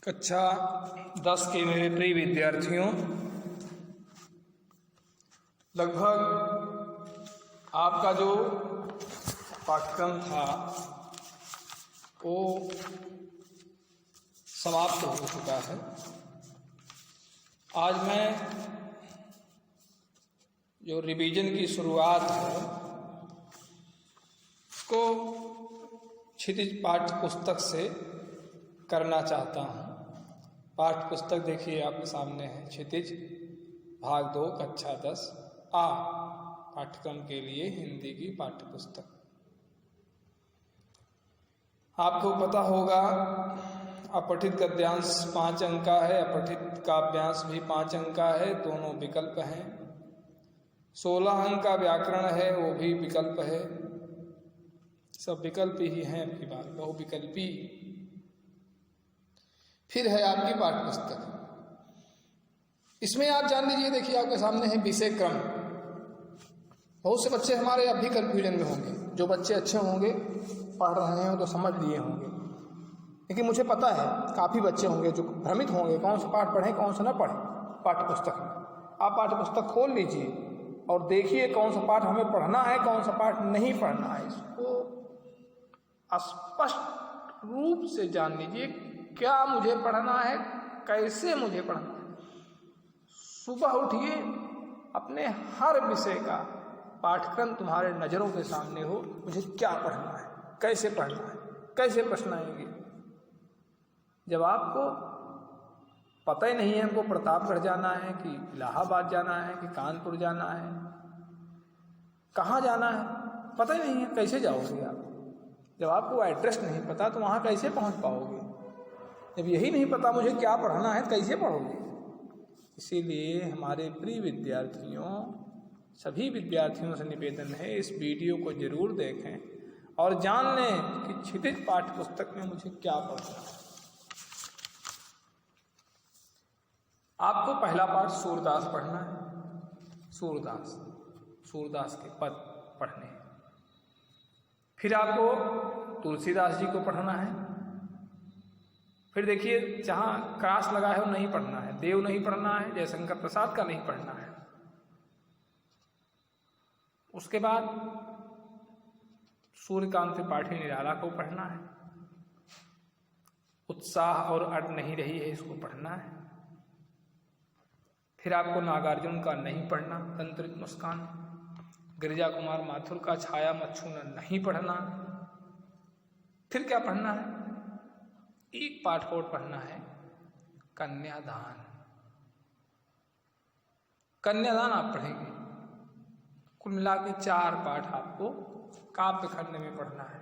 कक्षा 10 के मेरे प्रिय विद्यार्थियों, लगभग आपका जो पाठ्यक्रम था वो समाप्त हो चुका है। आज मैं जो रिवीजन की शुरुआत है उसको क्षितिज पाठ्य पुस्तक से करना चाहता हूँ। पाठ्य पुस्तक देखिए आपके सामने है, क्षितिज भाग 2 कक्षा 10 आ पाठ्यक्रम के लिए हिंदी की पाठ्य पुस्तक। आपको पता होगा अपठित गद्यांश 5 अंक का है, अपठित काव्यांश भी 5 अंक का है, दोनों विकल्प हैं। 16 अंक का व्याकरण है, वो भी विकल्प है। सब विकल्प ही हैं, आपकी बात बहुविकल्पी। फिर है आपकी पाठ्य पुस्तक। इसमें आप जान लीजिए, देखिए आपके सामने है विषय क्रम। बहुत से बच्चे हमारे अब भी कंफ्यूजन में होंगे। जो बच्चे अच्छे होंगे, पढ़ रहे हैं तो समझ लिए होंगे, लेकिन मुझे पता है काफ़ी बच्चे होंगे जो भ्रमित होंगे कौन सा पाठ पढ़ें कौन सा ना पढ़ें। पाठ्य पुस्तक में आप पाठ्य पुस्तक खोल लीजिए और देखिए कौन सा पाठ हमें पढ़ना है, कौन सा पाठ नहीं पढ़ना है। इसको स्पष्ट रूप से जान लीजिए, क्या मुझे पढ़ना है, कैसे मुझे पढ़ना है। सुबह उठिए, अपने हर विषय का पाठ्यक्रम तुम्हारे नज़रों के सामने हो, मुझे क्या पढ़ना है, कैसे पढ़ना है, कैसे प्रश्न आएंगे। जब आपको पता ही नहीं है हमको प्रतापगढ़ जाना है कि इलाहाबाद जाना है कि कानपुर जाना है, कहाँ जाना है, पता ही नहीं है, कैसे जाओगे आप। जब आपको एड्रेस नहीं पता तो वहाँ कैसे पहुँच पाओगे। जब यही नहीं पता मुझे क्या पढ़ना है, कैसे पढ़ोगे। इसीलिए हमारे प्रिय विद्यार्थियों, सभी विद्यार्थियों से निवेदन है, इस वीडियो को जरूर देखें और जान लें कि क्षितिज पाठ्य पुस्तक में मुझे क्या पढ़ना है। आपको पहला पाठ सूरदास पढ़ना है। सूरदास के पद पढ़ने हैं। फिर आपको तुलसीदास जी को पढ़ना है। फिर देखिए जहाँ क्रास लगा है वो नहीं पढ़ना है, देव नहीं पढ़ना है, जयशंकर प्रसाद का नहीं पढ़ना है। उसके बाद सूर्यकांत त्रिपाठी निराला को पढ़ना है। उत्साह और अट नहीं रही है, इसको पढ़ना है। फिर आपको नागार्जुन का नहीं पढ़ना, तंत्रित मुस्कान। गिरिजा कुमार माथुर का छाया मच्छूना नहीं पढ़ना। फिर क्या पढ़ना है, एक पाठ और पढ़ना है, कन्यादान। कन्यादान आप पढ़ेंगे। कुल मिला के 4 पाठ आपको काव्य खंड में पढ़ना है।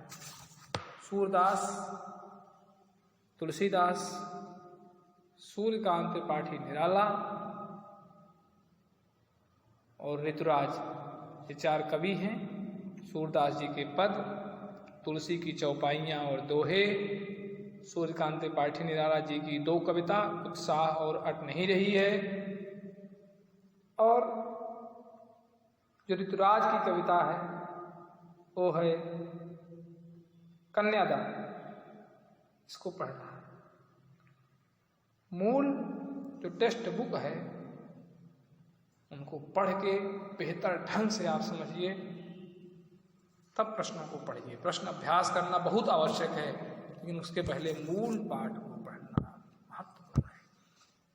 सूरदास, तुलसीदास, सूर्यकांत त्रिपाठी निराला और ऋतुराज, ये 4 कवि हैं। सूरदास जी के पद, तुलसी की चौपाइयाँ और दोहे, सूर्यकांत त्रिपाठी निराला जी की 2 कविता, उत्साह और अट नहीं रही है, और जो ऋतुराज की कविता है वो है कन्यादान। इसको पढ़ना है। मूल जो टेक्स्ट बुक है उनको पढ़ के बेहतर ढंग से आप समझिए, तब प्रश्नों को पढ़िए। प्रश्न अभ्यास करना बहुत आवश्यक है, लेकिन उसके पहले मूल पाठ को पढ़ना महत्वपूर्ण है।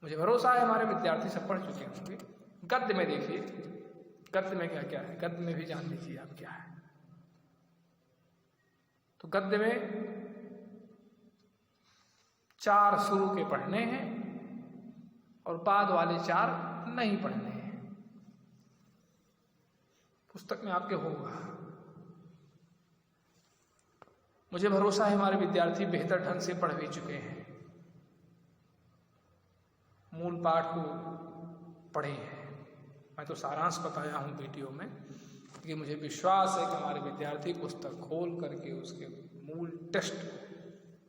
मुझे भरोसा है हमारे विद्यार्थी सब पढ़ चुके होंगे। गद्य में देखिए, गद्य में क्या क्या है, गद्य में भी जान लीजिए आप क्या है। तो गद्य में 4 शुरू के पढ़ने हैं और बाद वाले 4 नहीं पढ़ने हैं। पुस्तक में आपके होगा। मुझे भरोसा है हमारे विद्यार्थी बेहतर ढंग से पढ़ भी चुके हैं, मूल पाठ को पढ़े हैं। मैं तो सारांश बताया हूँ वीडियो में, लेकिन मुझे विश्वास है कि हमारे विद्यार्थी पुस्तक खोल करके उसके मूल टेक्स्ट को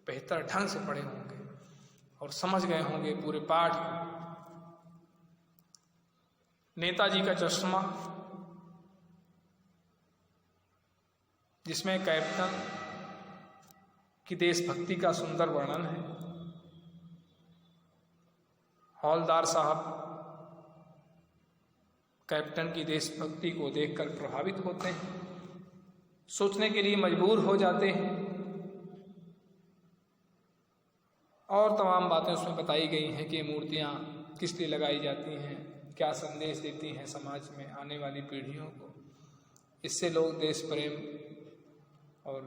बेहतर ढंग से पढ़े होंगे और समझ गए होंगे पूरे पाठ को। नेताजी का चश्मा, जिसमें कैप्टन की देशभक्ति का सुंदर वर्णन है। हौलदार साहब कैप्टन की देशभक्ति को देखकर प्रभावित होते हैं, सोचने के लिए मजबूर हो जाते हैं और तमाम बातें उसमें बताई गई हैं कि मूर्तियाँ किस लिए लगाई जाती हैं, क्या संदेश देती हैं समाज में आने वाली पीढ़ियों को। इससे लोग देश प्रेम और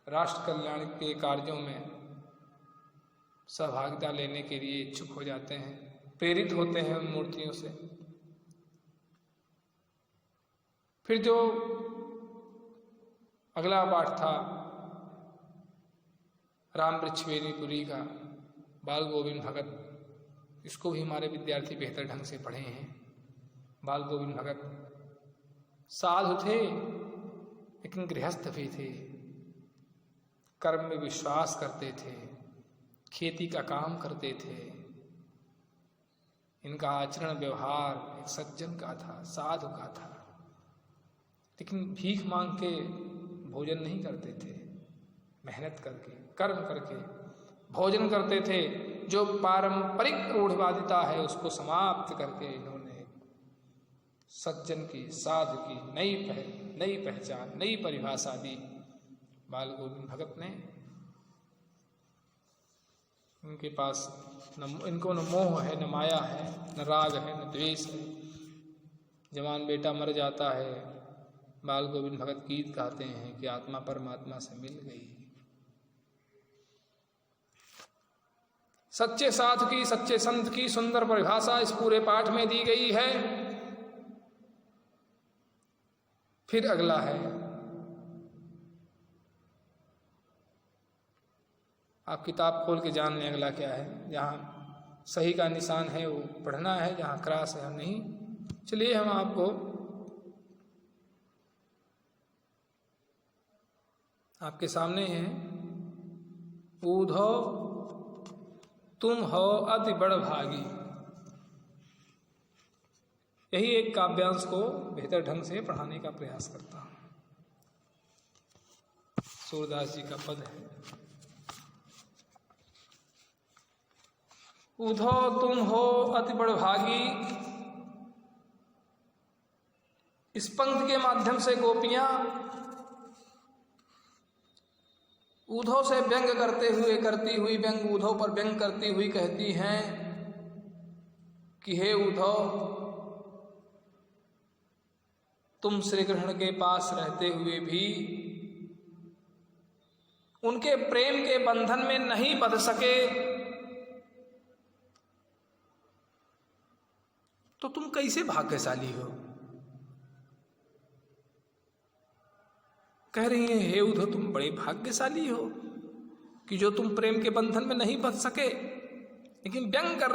राष्ट्र कल्याण के कार्यों में सहभागिता लेने के लिए इच्छुक हो जाते हैं, प्रेरित होते हैं उन मूर्तियों से। फिर जो अगला पाठ था राम वृक्षवेणीपुरी का बाल गोविंद भगत, इसको भी हमारे विद्यार्थी बेहतर ढंग से पढ़े हैं। बाल गोविंद भगत साधु थे लेकिन गृहस्थ भी थे, कर्म में विश्वास करते थे, खेती का काम करते थे। इनका आचरण व्यवहार एक सज्जन का था, साधु का था, लेकिन भीख मांग के भोजन नहीं करते थे, मेहनत करके कर्म करके भोजन करते थे। जो पारंपरिक रूढ़वादिता है उसको समाप्त करके इन्होंने सज्जन की, साधु की नई पहचान, नई परिभाषा दी बाल गोविंद भगत ने। उनके पास इनको न मोह है, न माया है, न राग है, न द्वेष है। जवान बेटा मर जाता है, बाल गोविंद भगत गीत गाते हैं कि आत्मा परमात्मा से मिल गई। सच्चे साधु की, सच्चे संत की सुंदर परिभाषा इस पूरे पाठ में दी गई है। फिर अगला है, आप किताब खोल के जान लें अगला क्या है। जहाँ सही का निशान है वो पढ़ना है, जहाँ क्रॉस है नहीं। चलिए हम आपको आपके सामने हैं। ऊधो तुम हो अति बड़ भागी, यही एक काव्यांश को बेहतर ढंग से पढ़ाने का प्रयास करता हूं। सूरदास जी का पद है, ऊधो तुम हो अति बड़ भागी। इस पंक्ति के माध्यम से गोपियां ऊधो से व्यंग करती हुई व्यंग ऊधो पर व्यंग करती हुई कहती हैं कि हे ऊधो, तुम श्री कृष्ण के पास रहते हुए भी उनके प्रेम के बंधन में नहीं बंध सके, तो तुम कैसे भाग्यशाली हो। कह रही हैं हे उद्धव, तुम बड़े भाग्यशाली हो कि जो तुम प्रेम के बंधन में नहीं बंध सके। लेकिन व्यंग कर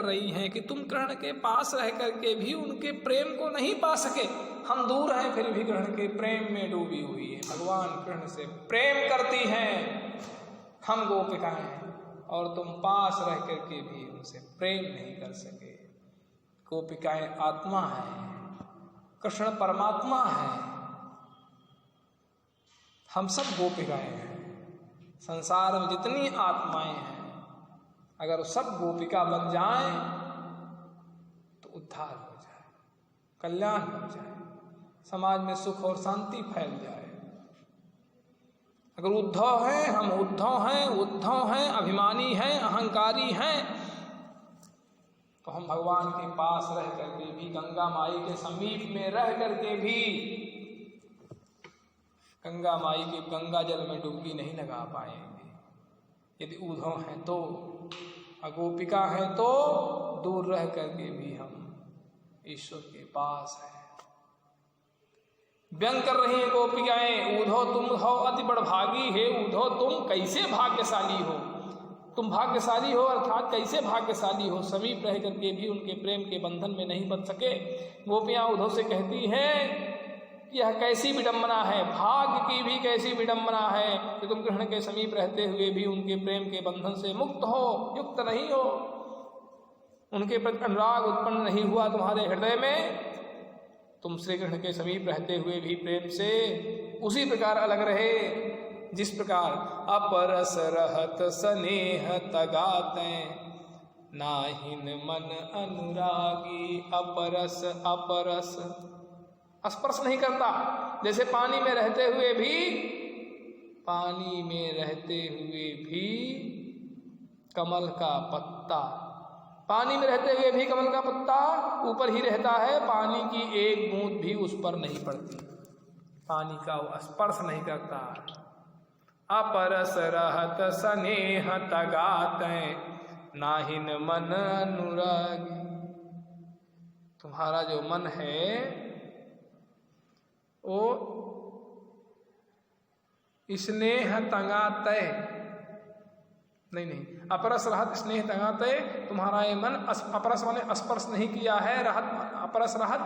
रही हैं कि तुम कृष्ण के पास रह करके भी उनके प्रेम को नहीं पा सके। हम दूर हैं फिर भी कृष्ण के प्रेम में डूबी हुई है। भगवान कृष्ण से प्रेम करती हैं हम गोपिकाएं, और तुम पास रह करके भी उनसे प्रेम नहीं कर सके। गोपिकाएं आत्मा है, कृष्ण परमात्मा है, हम सब गोपिकाएं हैं। संसार में जितनी आत्माएं हैं, अगर सब गोपिका बन जाएं तो उद्धार हो जाए, कल्याण हो जाए, समाज में सुख और शांति फैल जाए। अगर उद्धव हैं, हम उद्धव हैं, अभिमानी हैं, अहंकारी हैं, तो हम भगवान के पास रह करके भी, गंगा माई के समीप में रह करके भी गंगा माई के गंगा जल में डुबकी नहीं लगा पाएंगे। यदि उद्धव हैं तो, अगोपिका हैं तो दूर रह करके भी हम ईश्वर के पास हैं। व्यंग कर रही हैं गोपिकाएं, ऊधो तुम हो अति बड़ भागी। हे ऊधो, तुम कैसे भाग्यशाली हो। तुम भाग्यशाली हो अर्थात कैसे भाग्यशाली हो, समीप रह करके भी उनके प्रेम के बंधन में नहीं बंध सके। गोपियां ऊधो से कहती हैं यह कैसी विडंबना है, भाग्य की भी कैसी विडंबना है कि तुम कृष्ण के समीप रहते हुए भी उनके प्रेम के बंधन से मुक्त हो, युक्त नहीं हो, उनके प्रति अनुराग उत्पन्न नहीं हुआ तुम्हारे हृदय में। तुम श्री कृष्ण के समीप रहते हुए भी प्रेम से उसी प्रकार अलग रहे जिस प्रकार अपरस रहत स्नेह तगाते नाहिन मन अनुरागी अपरस अपरस। स्पर्श नहीं करता, जैसे पानी में रहते हुए भी कमल का पत्ता, पानी में रहते हुए भी कमल का पत्ता ऊपर ही रहता है, पानी की एक बूंद भी उस पर नहीं पड़ती, पानी का वो स्पर्श नहीं करता। अपरस रहत स्नेह तगात नाहिन मन अनुरागी। तुम्हारा जो मन है वो स्नेह तगातय नहीं, अपरस रहत स्नेह तगातय, तुम्हारा ये मन अपरस माने स्पर्श नहीं किया है, रहत अपरस रहत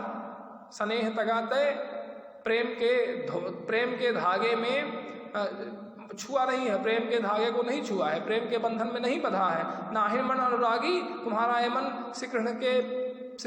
स्नेह तगातय, प्रेम के धागे में छुआ नहीं है, प्रेम के धागे को नहीं छुआ है, प्रेम के बंधन में नहीं बंधा है। नाहिन मन अनुरागी, तुम्हारा ये मन श्री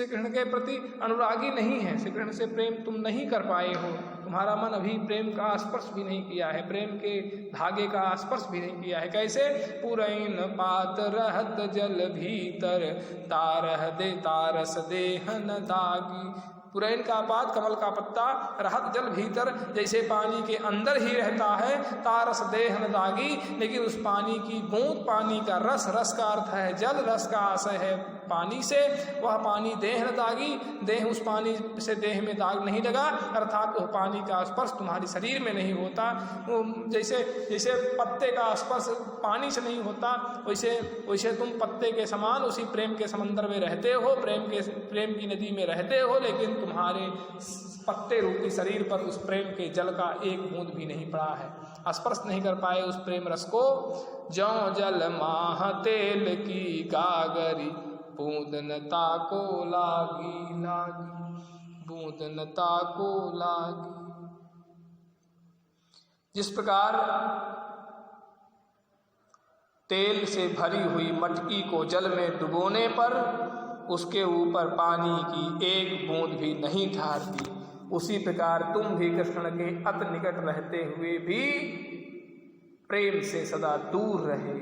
कृष्ण के प्रति अनुरागी नहीं है, श्री कृष्ण से प्रेम तुम नहीं कर पाए हो, तुम्हारा मन अभी प्रेम का स्पर्श भी नहीं किया है, प्रेम के धागे का स्पर्श भी नहीं किया है। कैसे? पुरैन पात रहत जल भीतर तारस देहन दागी। पुरैन का पात कमल का पत्ता रहत जल भीतर, जैसे पानी के अंदर ही रहता है, तारस देहन दागी, लेकिन उस पानी की बूंद, पानी का रस, रस का अर्थ है जल, रस का आशय है पानी से, वह पानी देह न दागी, देह उस पानी से देह में दाग नहीं लगा, अर्थात वह पानी का स्पर्श तुम्हारी शरीर में नहीं होता। जैसे पत्ते का स्पर्श पानी से नहीं होता, वैसे तुम पत्ते के समान उसी प्रेम के समंदर में रहते हो, प्रेम की नदी में रहते हो, लेकिन तुम्हारे पत्ते रूपी शरीर पर उस प्रेम के जल का एक बूंद भी नहीं पड़ा है, स्पर्श नहीं कर पाए उस प्रेम रस को। जौ जल माह तेल की गागरी बूंद न ताको लागी, बूंद न ताको लागी। जिस प्रकार तेल से भरी हुई मटकी को जल में डुबोने पर उसके ऊपर पानी की एक बूंद भी नहीं ठहरती, उसी प्रकार तुम भी कृष्ण के अति निकट रहते हुए भी प्रेम से सदा दूर रहे,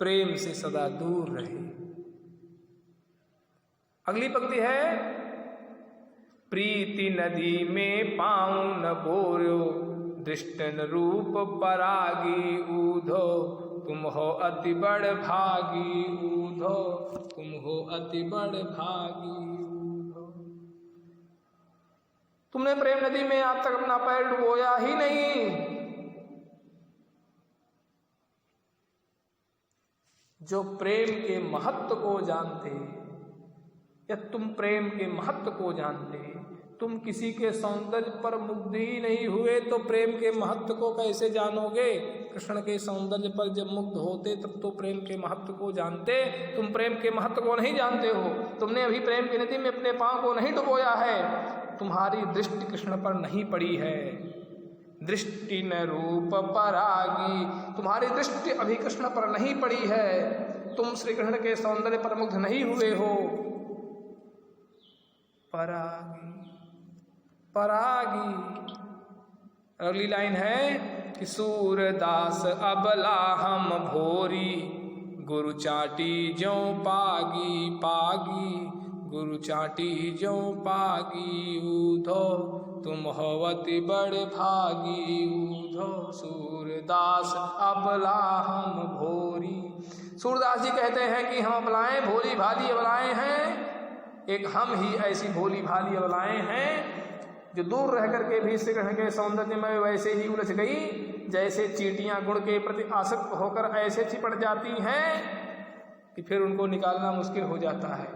प्रेम से सदा दूर रहे। अगली पंक्ति है, प्रीति नदी में पाऊं न बोर्यो दृष्टन रूप परागी ऊधो तुम हो अति बड़ भागी, ऊधो तुम हो अति बड़ भागी ऊधो। तुमने प्रेम नदी में आज तक अपना पैर डुबोया ही नहीं। जो प्रेम के महत्व को जानते, या तुम प्रेम के महत्व को जानते, तुम किसी के सौंदर्य पर मुग्ध ही नहीं हुए तो प्रेम के महत्व को कैसे जानोगे? कृष्ण के सौंदर्य पर जब मुग्ध होते तब तो प्रेम के महत्व को जानते। तुम प्रेम के महत्व को नहीं जानते हो, तुमने अभी प्रेम की नदी में अपने पांव को नहीं डुबोया है, तुम्हारी दृष्टि कृष्ण पर नहीं पड़ी है। दृष्टि न रूप परागी, तुम्हारी दृष्टि अभी कृष्ण पर नहीं पड़ी है, तुम श्री कृष्ण के सौंदर्य पर मुग्ध नहीं हुए हो। परागी, परागी। अगली लाइन है कि सूरदास अबला हम भोरी गुरु चाटी ज्यों पागी, पागी गुरु चाटी ज्यों पागी ऊधो तुम होवति बड़ भागी, ऊधो सूरदास अबला हम भोरी। सूरदास जी कहते हैं कि हम अबलाएं, भोली भाली अबलाएं हैं, एक हम ही ऐसी भोली भाली अबलाएं हैं जो दूर रह करके भी श्री कृष्ण के सौंदर्य में वैसे ही उलझ गई जैसे चींटियां गुड़ के प्रति आसक्त होकर ऐसे चिपट जाती हैं कि फिर उनको निकालना मुश्किल हो जाता है।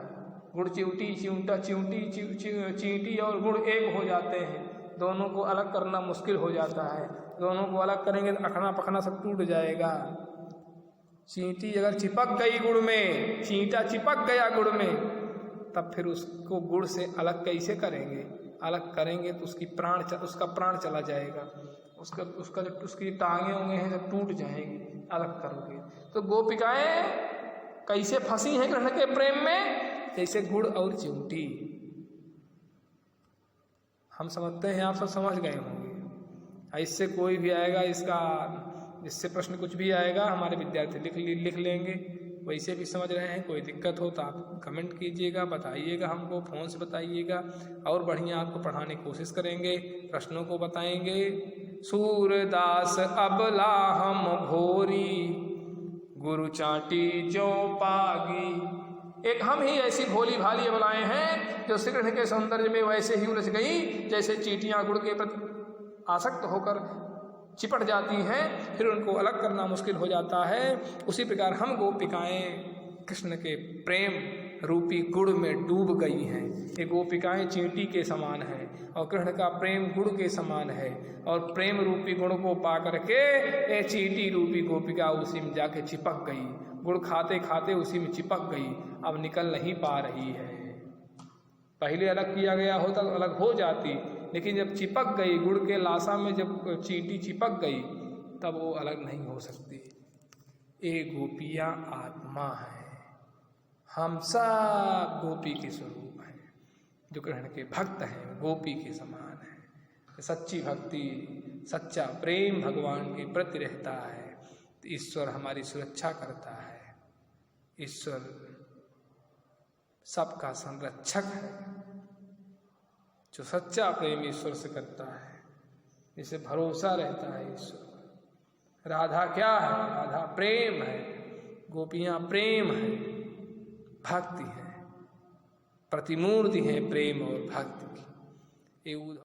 गुड़ चिवटी, चिवटा चिवटी, चींटी और गुड़ एक हो जाते हैं, दोनों को अलग करना मुश्किल हो जाता है। दोनों को अलग करेंगे तो अखना पखना सब टूट जाएगा। चींटी अगर चिपक गई गुड़ में, चींटा चिपक गया गुड़ में, तब फिर उसको गुड़ से अलग कैसे करेंगे? अलग करेंगे तो उसका प्राण चला जाएगा, उसकी टांगे होंगे हैं सब टूट जाएंगी अलग करोगे। तो गोपिकाएं कैसे फंसी हैं कृष्ण के प्रेम में? जैसे गुड़ और चिमटी। हम समझते हैं, आप सब समझ गए होंगे। इससे कोई भी आएगा, इसका जिससे प्रश्न कुछ भी आएगा हमारे विद्यार्थी लिख लेंगे। वैसे भी समझ रहे हैं, कोई दिक्कत हो तो आप कमेंट कीजिएगा, बताइएगा, हमको फ़ोन से बताइएगा, और बढ़िया आपको पढ़ाने की कोशिश करेंगे, प्रश्नों को बताएंगे। सूरदास अबला हम भोरी, गुरु चाटी जो पागी। एक हम ही ऐसी भोली भाली अबलाएं हैं जो श्री कृष्ण के सौंदर्य में वैसे ही उलझ गई जैसे चींटियां गुड़ के प्रति आसक्त होकर चिपट जाती हैं, फिर उनको अलग करना मुश्किल हो जाता है। उसी प्रकार हम गोपिकाएं कृष्ण के प्रेम रूपी गुड़ में डूब गई हैं। ये गोपिकाएं चींटी के समान हैं और कृष्ण का प्रेम गुड़ के समान है, और प्रेम रूपी गुड़ को पा करके ये चींटी रूपी गोपिका उसी में जाके चिपक गई, गुड़ खाते खाते उसी में चिपक गई, अब निकल नहीं पा रही है। पहले अलग किया गया होता तो अलग हो जाती, लेकिन जब चिपक गई गुड़ के लाशा में, जब चींटी चिपक गई तब वो अलग नहीं हो सकती। ये गोपियाँ आत्मा है, हम सब गोपी के स्वरूप हैं। जो कृष्ण के भक्त हैं गोपी के समान है। सच्ची भक्ति, सच्चा प्रेम भगवान के प्रति रहता है तो ईश्वर हमारी सुरक्षा करता है। ईश्वर सबका संरक्षक है। जो सच्चा प्रेम ईश्वर से करता है, जिसे भरोसा रहता है ईश्वर। राधा क्या है? राधा प्रेम है, गोपियाँ प्रेम है, भक्ति है, प्रतिमूर्ति है प्रेम और भक्ति की।